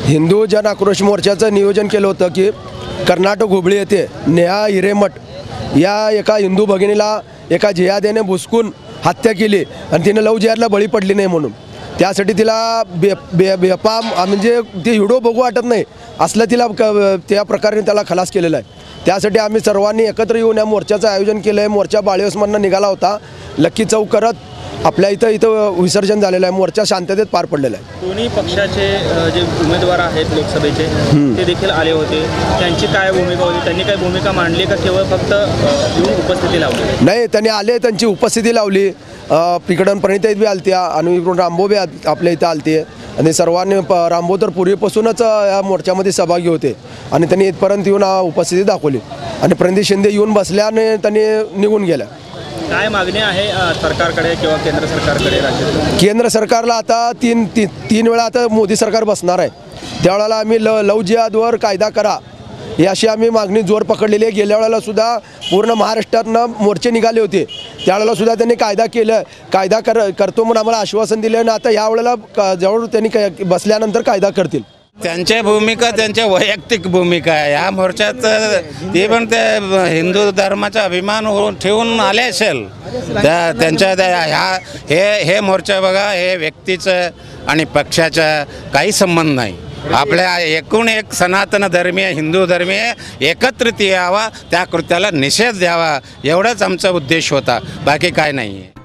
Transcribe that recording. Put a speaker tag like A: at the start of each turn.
A: हिंदू जन आक्रोश मोर्चाचं नियोजन केलं होतं की कर्नाटक हुबळी येथे नेहा हिरेमठ या एका हिंदू भगिनीला एका जिहाद्याने भुसकून हत्या केली आणि तिने लव जिहादला बळी पडली नाही म्हणून त्यासाठी तिला बेपाम म्हणजे ती व्हिडिओ बघू वाटत नाही असलं तिला त्या प्रकारे त्याला खलास केलेला आहे। त्यासाठी आम्ही सर्वांनी एकत्र येऊन या मोर्चाचं आयोजन केलं आहे। मोर्चा बाळेवासमधनं निघाला होता, लक्की चौक करत आपल्या इथं विसर्जन झालेलं आहे। मोर्चा शांततेत पार पडलेला आहे।
B: दोन्ही पक्षाचे जे उमेदवार आहेत लोकसभेचे ते देखील आले होते, त्यांची काय भूमिका होती? त्यांनी काय भूमिका मांडली का केवळ फक्त येऊन उपस्थिती लावली?
A: नाही, त्यांनी आले, त्यांची उपस्थिती लावली। इकडून प्रणिताईत बी आलत्या आणि इकडून रामभाऊ बी आपल्या इथं आलते आणि सर्वांनी रामभाऊ तर पूर्वीपासूनच या मोर्चामध्ये सहभागी होते आणि त्यांनी इथपर्यंत येऊन उपस्थिती दाखवली आणि प्रणिती शिंदे येऊन बसल्याने त्यांनी निघून गेल्या।
B: काय मागणी आहे सरकारकडे किंवा केंद्र सरकारकडे?
A: केंद्र सरकारला आता तीन वेळा आता मोदी सरकार बसणार आहे, त्यावेळेला आम्ही लव जिहादवर कायदा करा ही अशी आम्ही मागणी जोर पकडलेली आहे। गेल्या वेळेला सुद्धा पूर्ण महाराष्ट्रातनं मोर्चे निघाले होते, त्यावेळेला सुद्धा त्यांनी कायदा केलं, कायदा करतो म्हणून आम्हाला आश्वासन दिले आणि आता यावेळेला जवळ त्यांनी बसल्यानंतर कायदा करतील।
C: त्यांची भूमिका त्यांच्या वैयक्तिक भूमिका आहे। या मोर्चात ते पण ते हिंदू धर्माचा अभिमान ठेवून आले असेल त्यांच्या हे मोर्चा बघा, हे व्यक्तीचं आणि पक्षाचा काही संबंध नाही। आपल्या एकूण एक सनातन धर्मीय हिंदू धर्मीय एकत्रित यावा, त्या कृत्याला निषेध द्यावा एवढाच आमचा उद्देश होता, बाकी काय नाही आहे।